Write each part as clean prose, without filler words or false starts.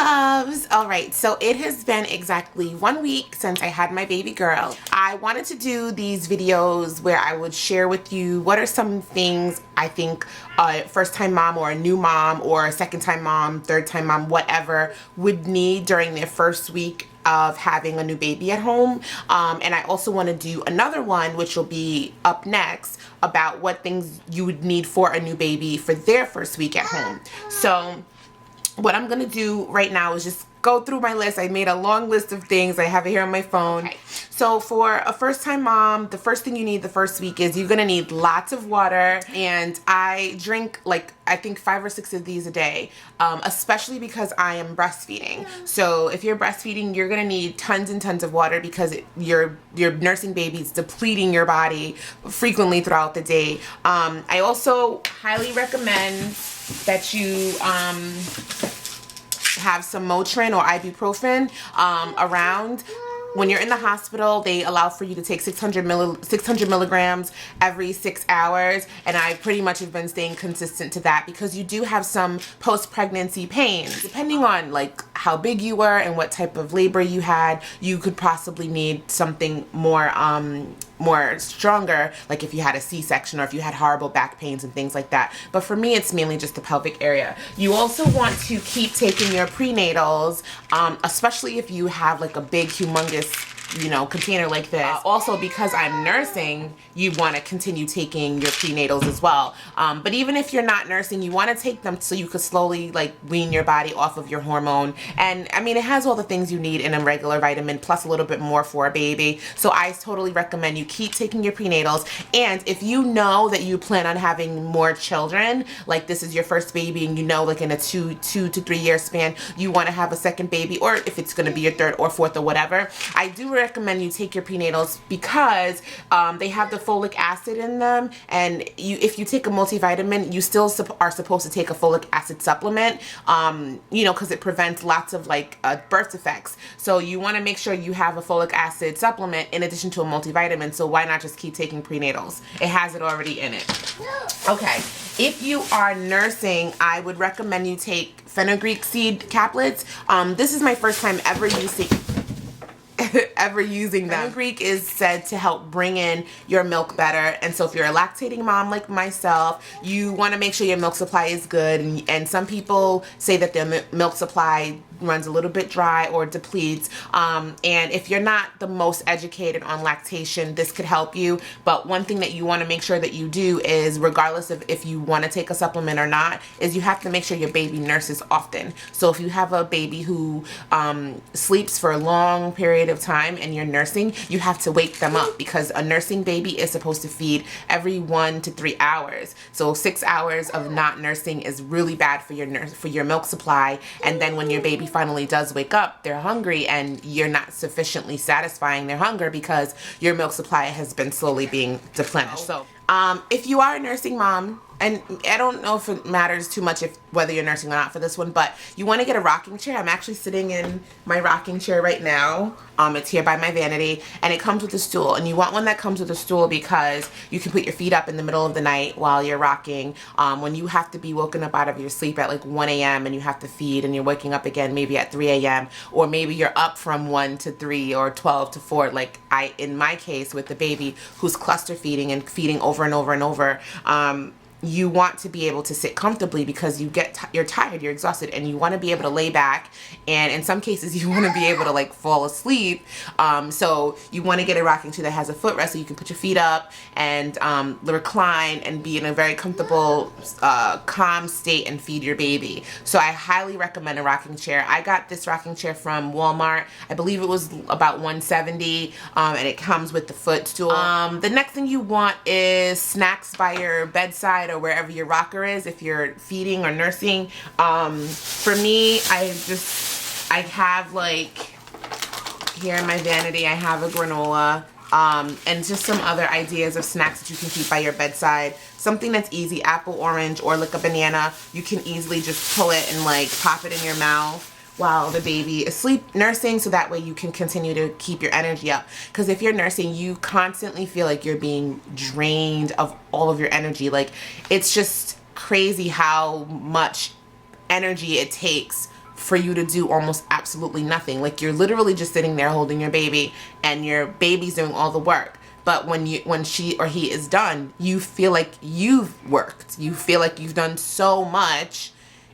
loves. All right, so it has been exactly 1 week since I had my baby girl. I wanted to do these videos where I would share with you what are some things I think a first-time mom or a new mom or a second-time mom, third-time mom, whatever, would need during their first week of having a new baby at home. And I also want to do another one, which will be up next, about what things you would need for a new baby for their first week at home. So what I'm gonna do right now is just go through my list. I made a long list of things. I have it here on my phone. Okay. So for a first-time mom, the first thing you need the first week is you're gonna need lots of water. And I drink like, I think 5 or 6 of these a day, especially because I am breastfeeding. So if you're breastfeeding, you're gonna need tons and tons of water because your nursing baby is depleting your body frequently throughout the day. I also highly recommend that you have some Motrin or ibuprofen around. When you're in the hospital, they allow for you to take 600 milligrams every 6 hours, and I pretty much have been staying consistent to that because you do have some post-pregnancy pains. Depending on like how big you were and what type of labor you had, you could possibly need something more stronger, like if you had a C-section or if you had horrible back pains and things like that. But for me, it's mainly just the pelvic area. You also want to keep taking your prenatals, especially if you have like a big, humongous, you know, container like this. Also, because I'm nursing, you want to continue taking your prenatals as well. But even if you're not nursing, you want to take them so you could slowly like wean your body off of your hormone. And I mean, it has all the things you need in a regular vitamin plus a little bit more for a baby. So I totally recommend you keep taking your prenatals. And if you know that you plan on having more children, like this is your first baby and you know like in a two to 3 year span, you want to have a second baby, or if it's going to be your third or fourth or whatever, I do recommend you take your prenatals because they have the folic acid in them, and if you take a multivitamin, you still are supposed to take a folic acid supplement, you know, because it prevents lots of like birth defects. So you want to make sure you have a folic acid supplement in addition to a multivitamin. So why not just keep taking prenatals? It has it already in it. Okay, if you are nursing, I would recommend you take fenugreek seed caplets. This is my first time ever using them. Fenugreek is said to help bring in your milk better, and so if you're a lactating mom like myself, you want to make sure your milk supply is good, and some people say that their milk supply runs a little bit dry or depletes, and if you're not the most educated on lactation, this could help you. But one thing that you want to make sure that you do is, regardless of if you want to take a supplement or not, is you have to make sure your baby nurses often. So if you have a baby who sleeps for a long period of time and you're nursing, you have to wake them up, because a nursing baby is supposed to feed every 1 to 3 hours. So 6 hours of not nursing is really bad for your milk supply, and then when your baby finally does wake up, they're hungry and you're not sufficiently satisfying their hunger because your milk supply has been slowly being deplenished. So if you are a nursing mom, and I don't know if it matters too much whether you're nursing or not for this one, but you want to get a rocking chair. I'm actually sitting in my rocking chair right now. It's here by my vanity, and it comes with a stool. And you want one that comes with a stool because you can put your feet up in the middle of the night while you're rocking. When you have to be woken up out of your sleep at like 1 a.m. and you have to feed, and you're waking up again maybe at 3 a.m. or maybe you're up from 1 to 3 or 12 to 4, like in my case with the baby who's cluster feeding and feeding over and over and over. You want to be able to sit comfortably because you're tired, you're exhausted, and you want to be able to lay back, and in some cases you want to be able to like fall asleep. So you want to get a rocking chair that has a footrest so you can put your feet up and recline and be in a very comfortable, calm state and feed your baby. So I highly recommend a rocking chair. I got this rocking chair from Walmart. I believe it was about $170, and it comes with the footstool. The next thing you want is snacks by your bedside or wherever your rocker is if you're feeding or nursing. For me, I have like, here in my vanity, I have a granola, and just some other ideas of snacks that you can keep by your bedside. Something that's easy, apple, orange, or like a banana. You can easily just pull it and like pop it in your mouth while the baby is nursing, so that way you can continue to keep your energy up. Because if you're nursing, you constantly feel like you're being drained of all of your energy. Like, it's just crazy how much energy it takes for you to do almost absolutely nothing. Like, you're literally just sitting there holding your baby, and your baby's doing all the work. But when she or he is done, you feel like you've worked. You feel like you've done so much,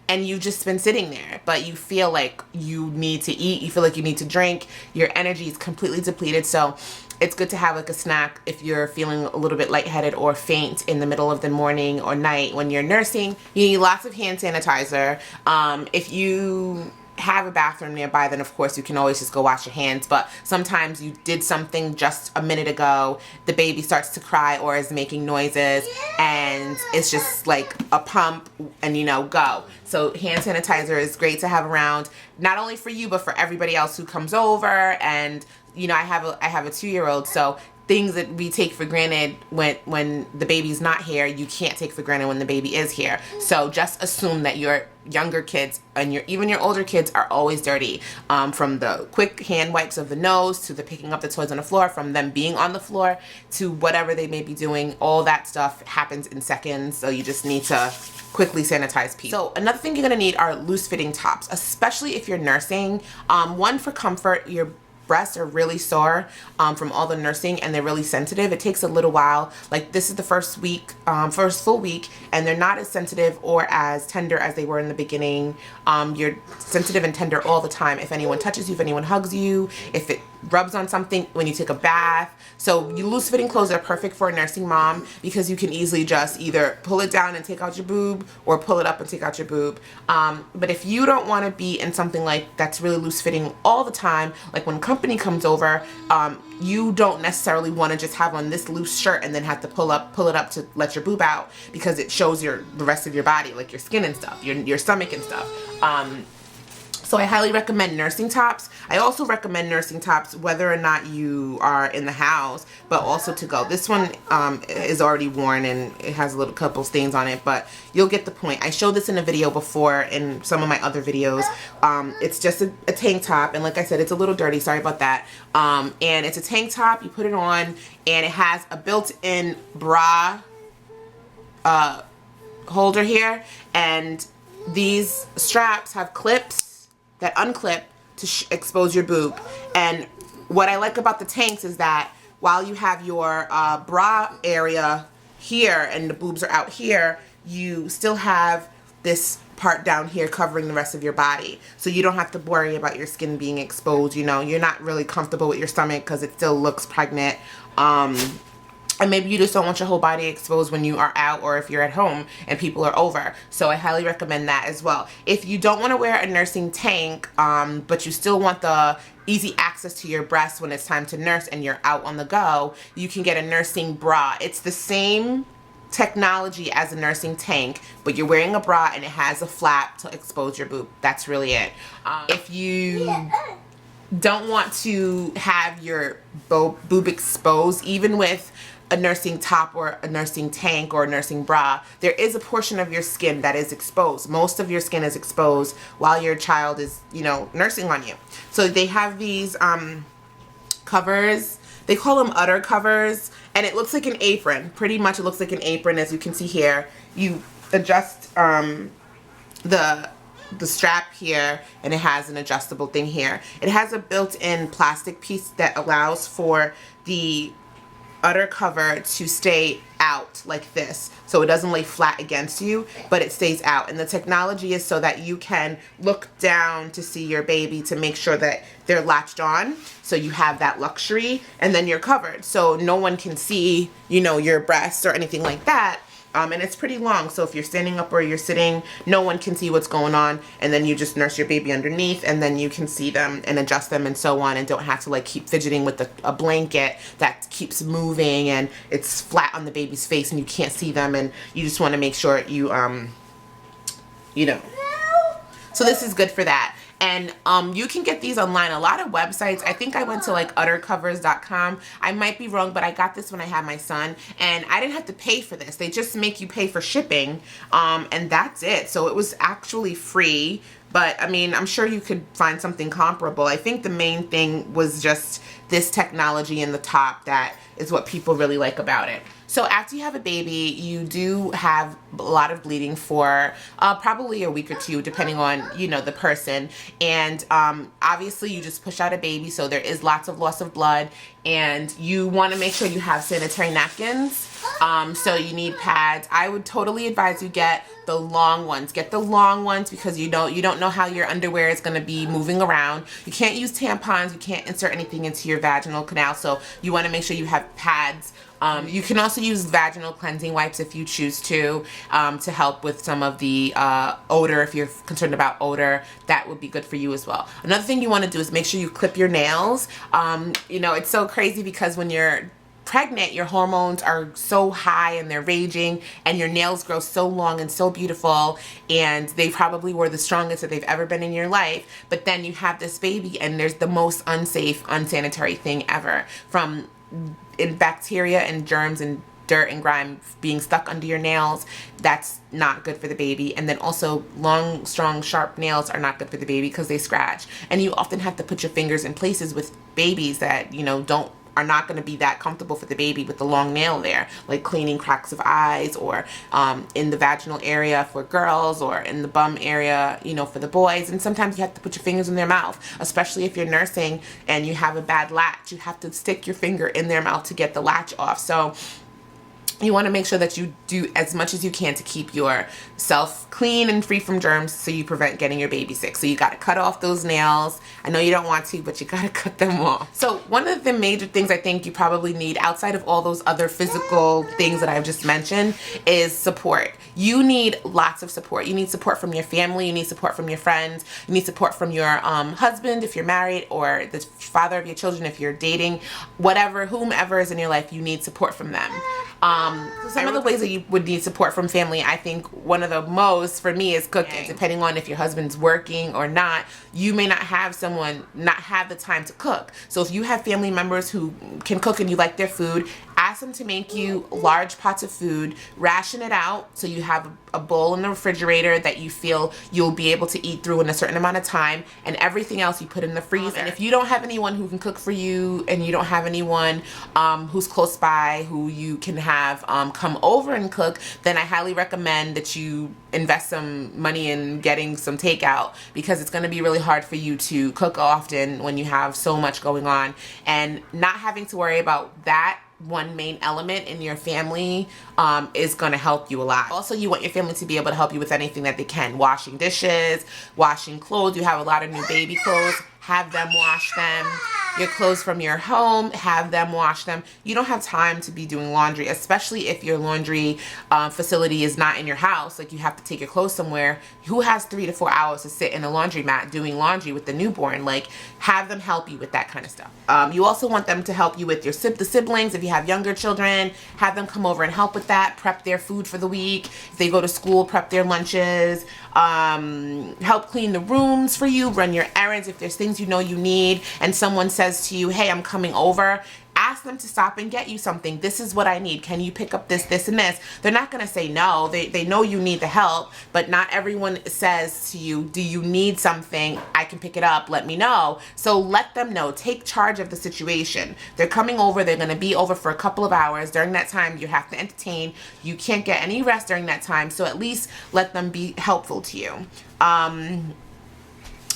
and you've just been sitting there. But you feel like you need to eat. You feel like you need to drink. Your energy is completely depleted. So it's good to have like a snack if you're feeling a little bit lightheaded or faint in the middle of the morning or night when you're nursing. You need lots of hand sanitizer. If you have a bathroom nearby, then of course you can always just go wash your hands. But sometimes you did something just a minute ago, the baby starts to cry or is making noises, and it's just like a pump, and you know, go. So hand sanitizer is great to have around, not only for you but for everybody else who comes over. And you know, I have a 2-year-old, so things that we take for granted when the baby's not here, you can't take for granted when the baby is here. So just assume that your younger kids and even your older kids are always dirty, from the quick hand wipes of the nose to the picking up the toys on the floor, from them being on the floor to whatever they may be doing. All that stuff happens in seconds, so you just need to quickly sanitize people. So another thing you're gonna need are loose fitting tops, especially if you're nursing. One, for comfort. Your breasts are really sore from all the nursing, and they're really sensitive. It takes a little while. Like, this is the first full week, and they're not as sensitive or as tender as they were in the beginning. You're sensitive and tender all the time. If anyone touches you, if anyone hugs you, if it rubs on something, when you take a bath. So loose fitting clothes are perfect for a nursing mom, because you can easily just either pull it down and take out your boob, or pull it up and take out your boob. But if you don't want to be in something like that's really loose fitting all the time, like when company comes over, you don't necessarily want to just have on this loose shirt and then have to pull it up to let your boob out, because it shows the rest of your body, like your skin and stuff, your stomach and stuff. So I highly recommend nursing tops. I also recommend nursing tops whether or not you are in the house, but also to go. This one is already worn and it has a couple stains on it, but you'll get the point. I showed this in a video before in some of my other videos. It's just a tank top, and like I said, it's a little dirty, sorry about that. And it's a tank top, you put it on, and it has a built-in bra holder here, and these straps have clips that unclip to expose your boob. And what I like about the tanks is that while you have your bra area here and the boobs are out here, you still have this part down here covering the rest of your body. So you don't have to worry about your skin being exposed. You know, you're not really comfortable with your stomach because it still looks pregnant. And maybe you just don't want your whole body exposed when you are out, or if you're at home and people are over. So I highly recommend that as well. If you don't want to wear a nursing tank, but you still want the easy access to your breasts when it's time to nurse and you're out on the go, you can get a nursing bra. It's the same technology as a nursing tank, but you're wearing a bra and it has a flap to expose your boob. That's really it. If you don't want to have your boob exposed, even with a nursing top or a nursing tank or a nursing bra, there is a portion of your skin that is exposed. Most of your skin is exposed while your child is, you know, nursing on you. So they have these covers. They call them udder covers, and it looks like an apron. Pretty much it looks like an apron, as you can see here. You adjust the strap here, and it has an adjustable thing here. It has a built-in plastic piece that allows for the udder cover to stay out like this, so it doesn't lay flat against you, but it stays out. And the technology is so that you can look down to see your baby to make sure that they're latched on, so you have that luxury, and then you're covered, so no one can see, you know, your breasts or anything like that. And it's pretty long, so if you're standing up or you're sitting, no one can see what's going on, and then you just nurse your baby underneath, and then you can see them and adjust them and so on, and don't have to like keep fidgeting with a blanket that keeps moving and it's flat on the baby's face and you can't see them, and you just want to make sure you know. So this is good for that. And you can get these online. A lot of websites. I think I went to like uddercovers.com. I might be wrong, but I got this when I had my son, and I didn't have to pay for this. They just make you pay for shipping, and that's it. So it was actually free. But I mean, I'm sure you could find something comparable. I think the main thing was just this technology in the top that is what people really like about it. So after you have a baby, you do have a lot of bleeding for probably a week or two, depending on, you know, the person. And obviously you just push out a baby, so there is lots of loss of blood, and you want to make sure you have sanitary napkins. So you need pads. I would totally advise you get the long ones. Get the long ones because you don't know how your underwear is going to be moving around. You can't use tampons. You can't insert anything into your vaginal canal, so you want to make sure you have pads. You can also use vaginal cleansing wipes if you choose to help with some of the odor. If you're concerned about odor, that would be good for you as well. Another thing you want to do is make sure you clip your nails. You know, it's so crazy because when you're pregnant, your hormones are so high and they're raging, and your nails grow so long and so beautiful, and they probably were the strongest that they've ever been in your life. But then you have this baby, and there's the most unsafe, unsanitary thing ever, from in bacteria and germs and dirt and grime being stuck under your nails. That's not good for the baby. And then also long, strong, sharp nails are not good for the baby because they scratch. And you often have to put your fingers in places with babies that, you know, are not going to be that comfortable for the baby with the long nail there, like cleaning cracks of eyes, or in the vaginal area for girls, or in the bum area, you know, for the boys. And sometimes you have to put your fingers in their mouth, especially if you're nursing and you have a bad latch. You have to stick your finger in their mouth to get the latch off. So you want to make sure that you do as much as you can to keep yourself clean and free from germs, so you prevent getting your baby sick. So you got to cut off those nails. I know you don't want to, but you got to cut them off. So one of the major things I think you probably need, outside of all those other physical things that I've just mentioned, is support. You need lots of support. You need support from your family. You need support from your friends. You need support from your husband if you're married, or the father of your children if you're dating. Whatever, whomever is in your life, you need support from them. So some of the ways that you would need support from family, I think one of the most for me is cooking. Depending on if your husband's working or not, you may not have the time to cook. So if you have family members who can cook and you like their food, ask them to make you large pots of food, ration it out so you have a bowl in the refrigerator that you feel you'll be able to eat through in a certain amount of time, and everything else you put in the freezer. And if you don't have anyone who can cook for you, and you don't have anyone who's close by who you can have come over and cook, then I highly recommend that you invest some money in getting some takeout, because it's going to be really hard for you to cook often when you have so much going on. And not having to worry about that one main element in your family is going to help you a lot. Also, you want your family to be able to help you with anything that they can. Washing dishes, washing clothes. You have a lot of new baby clothes. Have them wash them. Your clothes from your home, have them wash them. You don't have time to be doing laundry, especially if your laundry facility is not in your house. Like, you have to take your clothes somewhere. Who has 3 to 4 hours to sit in a laundromat doing laundry with the newborn? Like, have them help you with that kind of stuff. You also want them to help you with the siblings. If you have younger children, have them come over and help with that. Prep their food for the week. If they go to school, prep their lunches. Help clean the rooms for you. Run your errands if there's things you know you need, and someone says to you, hey, I'm coming over. Ask them to stop and get you something. This is what I need. Can you pick up this, this, and this? They're not going to say no. They know you need the help, but not everyone says to you, do you need something? I can pick it up. Let me know. So let them know. Take charge of the situation. They're coming over. They're going to be over for a couple of hours. During that time, you have to entertain. You can't get any rest during that time, so at least let them be helpful to you.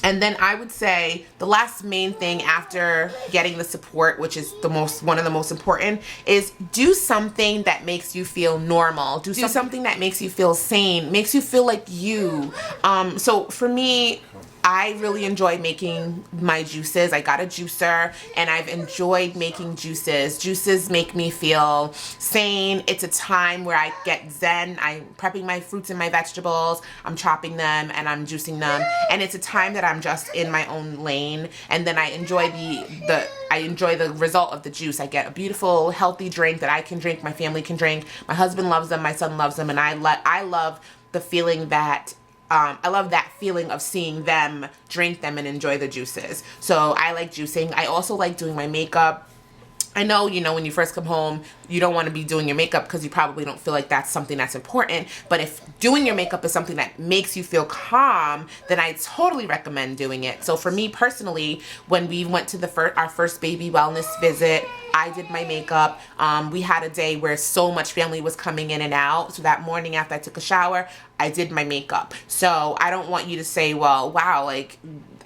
And then I would say the last main thing after getting the support, which is one of the most important, is do something that makes you feel normal. Do something that makes you feel sane, makes you feel like you. So for me, I really enjoy making my juices. I got a juicer, and I've enjoyed making juices. Juices make me feel sane. It's a time where I get zen. I'm prepping my fruits and my vegetables. I'm chopping them and I'm juicing them. And it's a time that I'm just in my own lane. And then I enjoy the result of the juice. I get a beautiful, healthy drink that I can drink, my family can drink. My husband loves them, my son loves them, and I love the feeling that I love that feeling of seeing them drink them and enjoy the juices. So I like juicing. I also like doing my makeup. I know, you know, when you first come home, you don't want to be doing your makeup because you probably don't feel like that's something that's important. But if doing your makeup is something that makes you feel calm, then I totally recommend doing it. So for me personally, when we went to our first baby wellness visit, I did my makeup. We had a day where so much family was coming in and out. So that morning after I took a shower, I did my makeup. So I don't want you to say, well, wow, like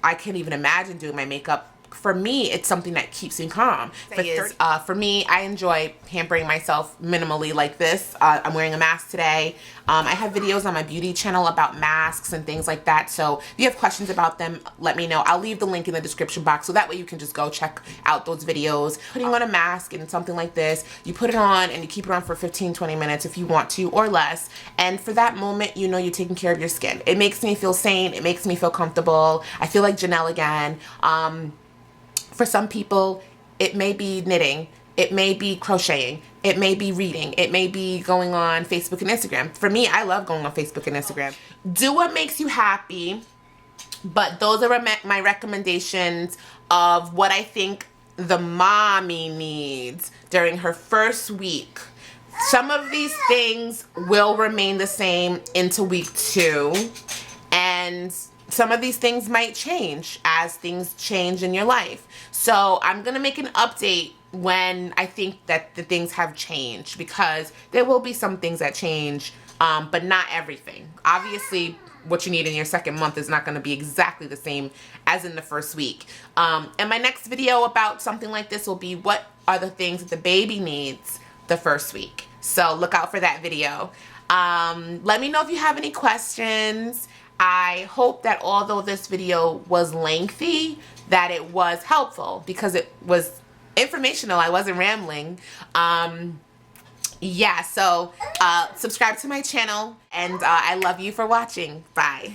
I can't even imagine doing my makeup. For me, it's something that keeps me calm. For me, I enjoy pampering myself minimally like this. I'm wearing a mask today. I have videos on my beauty channel about masks and things like that. So if you have questions about them, let me know. I'll leave the link in the description box so that way you can just go check out those videos. Putting on a mask and something like this, you put it on and you keep it on for 15-20 minutes if you want to or less. And for that moment, you know you're taking care of your skin. It makes me feel sane. It makes me feel comfortable. I feel like Jenell again. For some people, it may be knitting, it may be crocheting, it may be reading, it may be going on Facebook and Instagram. For me, I love going on Facebook and Instagram. Do what makes you happy, but those are my recommendations of what I think the mommy needs during her first week. Some of these things will remain the same into week 2, and some of these things might change as things change in your life. So I'm going to make an update when I think that the things have changed, because there will be some things that change, but not everything. Obviously, what you need in your second month is not going to be exactly the same as in the first week. And my next video about something like this will be what are the things that the baby needs the first week. So look out for that video. Let me know if you have any questions. I hope that although this video was lengthy, that it was helpful because it was informational. I wasn't rambling. Yeah, so subscribe to my channel, and I love you for watching. Bye.